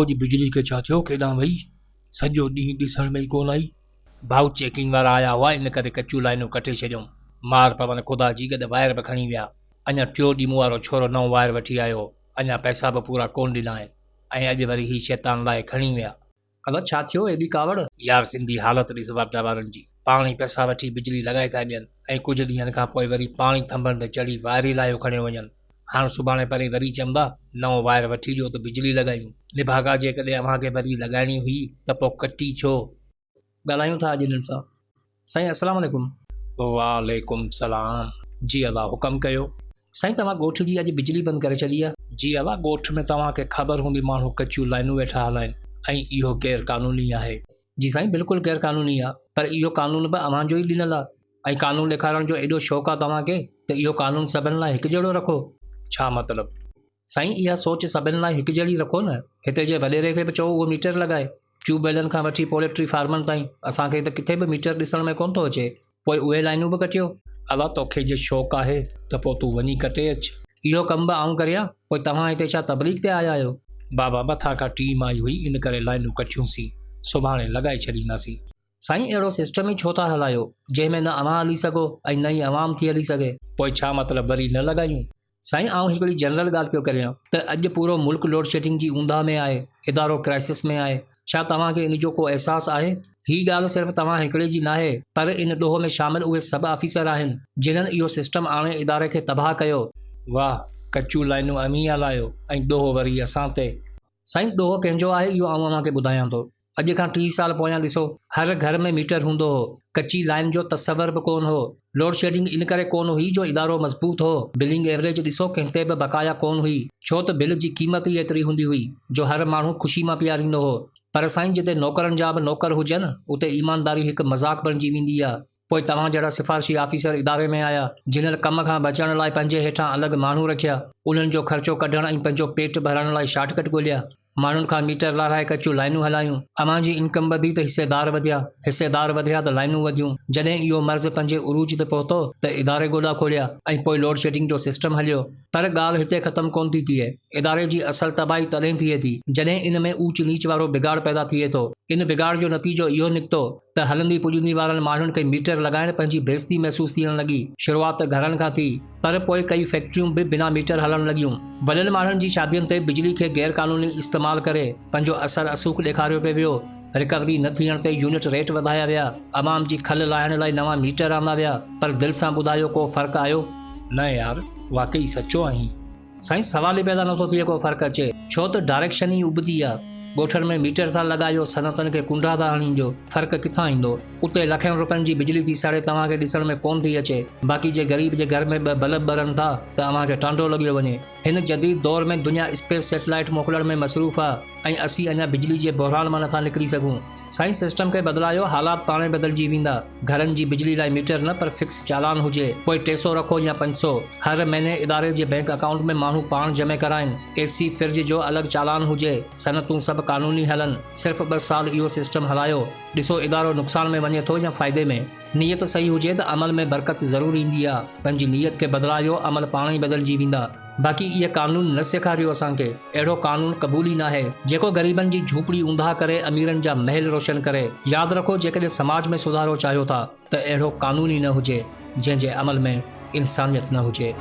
रोज़ बिजली खे छा थियो केॾां वई सॼो ॾींहुं ॾिसण में ई कोन आई। भाऊ चेकिंग वारा आया हुआ इन करे कचूं लाइनूं कटे छॾियूं। मार पवन ख़ुदा जी गॾु वायर बि खणी विया। अञा टियों ॾींहुं मूं वारो छोरो नओं वायर वठी आयो। अञा पैसा बि पूरा कोन ॾिना आहिनि ऐं अॼु वरी ही शैतान लाइ खणी विया। अला छा थियो एॾी कावड़? यार सिंधी हालत ॾिस वापटा वारनि जी। पाणी पैसा वठी बिजली लॻाए था ॾियनि ऐं कुझु ॾींहंनि खां पोइ वरी पाणी थंभनि ते चढ़ी वायर ई लाहियो खणी वञनि। हाणे सुभाणे परे वरी चवंदा नओं वायर वठी ॾियो त बिजली लॻायूं। निभागा जेकॾहिं अव्हांखे वरी लॻाइणी हुई त पोइ कटी छो? ॻाल्हायूं था अॼु हिननि सां। साईं अस्सलाम वालेकुम। वालेकुम सलाम। जी अला हुकम कयो। साईं तव्हां ॻोठ जी अॼु बिजली बंदि करे छॾी आहे? जी अला ॻोठ में तव्हांखे ख़बर हूंदी माण्हू कचियूं लाइनूं वेठा हलाइनि ऐं इहो गैर क़ानूनी आहे। जी साईं बिल्कुलु गैर क़ानूनी आहे, पर इहो कानून बि अव्हांजो ई ॾिनल आहे ऐं कानून ॾेखारण जो एॾो शौक़ु आहे तव्हांखे त इहो कानून सभिनि लाइ हिकु जहिड़ो रखो। छा मतिलबु? साईं इहा सोच सभिनि लाइ हिकु जहिड़ी रखो न। हिते जे वॾेरे खे बि चओ उहो मीटर लॻाए। ट्यूबवेलनि खां वठी पोल्ट्री फार्मनि ताईं असांखे त किथे बि मीटर ॾिसण में कोन थो अचे। पोइ उहे लाइनूं बि कटियो। अला तोखे जे शौक़ु आहे त पोइ तूं वञी कटे अचु। इहो कमु बि आऊं करियां? पोइ तव्हां हिते छा तबलीग ते आया आहियो? बाबा मथां खां टीम आई हुई इन करे लाइनूं कटियूंसीं, सुभाणे लॻाए छॾींदासीं। साईं अहिड़ो सिस्टम ई छो था हलायो जंहिंमें न अव्हां हली सघो ऐं न ई अवाम थी हली सघे? पोइ छा मतिलबु वरी न लॻायूं? साईं आऊं हिकिड़ी जनरल ॻाल्हि पियो करियां त अॼु पूरो मुल्क लोड शेडिंग जी ऊंधा में आहे, इदारो क्राइसिस में आहे। छा तव्हांखे इन जो को अहसासु आहे? ही ॻाल्हि सिर्फ़ु तव्हां हिकिड़े जी नाहे, पर इन ॾोह में शामिल उहे सभु ऑफिसर आहिनि जिन्हनि इहो सिस्टम आणे इदारे खे तबाह कयो। वाह, कचूं लाइनूं अमीं हलायो ऐं ॾोह वरी असां ते। साईं ॾोह कंहिंजो आहे इहो आऊं अव्हांखे ॿुधायां थो। अॼु खां 30 साल पोयां ॾिसो हर घर में मीटर हूंदो हो। कची लाइन जो तसवर बि कोन हो। लोड शेडिंग इन करे कोन हुई जो इदारो मज़बूत हो। बिलिंग एवरेज ॾिसो कंहिं ते बि बकाया कोन हुई, छो त बिल जी क़ीमत ई एतिरी हूंदी हुई जो हर माण्हू ख़ुशी मां पीआरींदो हो। पर साईं जिते नौकरनि जा बि नौकर हुजनि उते ईमानदारी हिकु मज़ाक बणिजी वेंदी आहे। पोइ तव्हां जहिड़ा सिफ़ारशी ऑफिसर इदारे में आया जिन्हनि कम खां बचण लाइ पंहिंजे हेठां अलॻि माण्हू रखिया, उन्हनि जो ख़र्चो कढण ऐं पंहिंजो पेट भरण लाइ शॉर्टकट ॻोल्हिया। माण्हुनि खां मीटर लाराए कचियूं लाइनूं हलायूं। अव्हां जी इनकम वधी त हिसेदार वधिया, हिसेदार वधिया त लाइनूं वधियूं। जॾहिं इहो मर्ज़ पंहिंजे उरूज ते पहुतो त इदारे ॻोॾा खोलिया ऐं पोइ लोड शेडिंग जो सिस्टम हलियो। पर ॻाल्हि हिते ख़तमु कोन थी थिए। इदारे जी असल तबाही तॾहिं थिए थी जॾहिं इन में ऊच नीच वारो बिगाड़ पैदा थिए थो। इन बिगाड़ जो नतीजो इहो निकितो त हलंदी पुॼंदी वारनि माण्हुनि खे मीटर लॻाइण पंहिंजी बेइज़ती महसूसु थियण लॻी। शुरूआत घरनि खां थी, पर पोइ कई फैक्ट्रियूं बि बिना मीटर हलण लॻियूं। वॾनि माण्हुनि जी शादियुनि ते बिजली खे गैर क़ानूनी इस्तेमालु करे पंहिंजो असर असूख ॾेखारियो पियो वियो। रिकवरी न थियण ते यूनिट रेट वधाया विया। अवाम जी खल लाहिण लाइ नवां मीटर आंदा विया। पर दिलि सां ॿुधायो को फ़र्क़ु आयो? न यार, वाकई सचो आहीं। साईं सवाल ई पैदा नथो थिए को फ़र्क़ु अचे, छो त डायरेक्शन ई उबती आहे। ॻोठनि में मीटर था लॻायो, सनतनि खे कुंडा था हणींजो, फ़र्क़ु किथां ईंदो? उते लखनि रुपयनि जी बिजली थी सड़े तव्हांखे ॾिसण में कोन थी अचे। बाक़ी जे ग़रीब जे घर में ॿ बल्ब ॿरनि था त अव्हांखे टांडो लॻियो वञे। हिन जदीद दौर में दुनिया स्पेस सैटेलाइट मोकिलण में मसरूफ़ आहे ऐं असीं अञा बिजली जे बहरान मां नथा निकिरी सघूं। साईं सिस्टम खे बदिलायो, हालात पाणे बदिलजी वेंदा। घरनि जी बिजली लाइ मीटर न पर फिक्स चालान हुजे, पोइ 300 रखो या 500। हर महीने इदारे जे बैंक अकाउंट में माण्हू पाण जमे कराइनि। एसी फ्रिज जो अलॻि चालान हुजे, सनतूं सभु कानूनी हलनि। सिर्फ़ु 2 साल इहो सिस्टम हलायो, ॾिसो इदारो नुक़सान में वञे थो या फ़ाइदे में। नियत सही हुजे त अमल में बरकत ज़रूरु ईंदी आहे। पंहिंजी नियत खे बदिलायो, अमल पाण ई बदिलजी वेंदा। बाक़ी इहे कानून न सेखारियो असांखे। अहिड़ो कानून क़बूल ई न आहे जेको ग़रीबनि जी झूपड़ी ऊंधा करे अमीरनि जा महल रोशन करे। यादि रखो, जेकॾहिं समाज में सुधारो चाहियो था त अहिड़ो कानून ई न हुजे जंहिंजे अमल में इंसानियत न हुजे।